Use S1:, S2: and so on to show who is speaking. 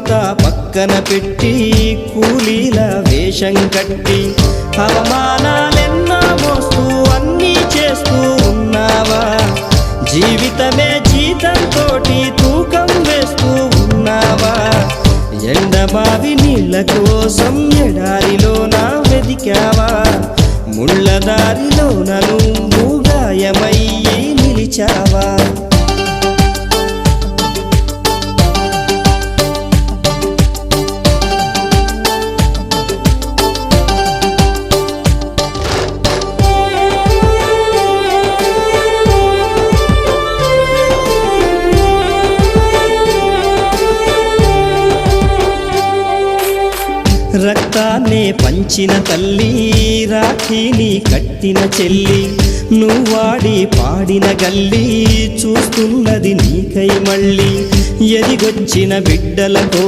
S1: అంతా పక్కన పెట్టి కూలీల వేషం కట్టి అవమానాలెన్నో మోస్తూ అన్నీ చేస్తూ ఉన్నావా? జీవితమే జీతంతోటి తూకం వేస్తూ ఉన్నావా? ఎండమావి నీళ్ళ కోసం ఎడారిలోన వెదికావా? ముళ్ళ దారిలోన నువ్వు గాయమయ్యి నిలిచావా? రక్తాన్నే పంచిన తల్లి, రాఖీని కట్టిన చెల్లి, నువ్వాడి పాడిన గల్లి చూస్తున్నది నీకై మళ్ళీ. ఎదిగొచ్చిన బిడ్డలతో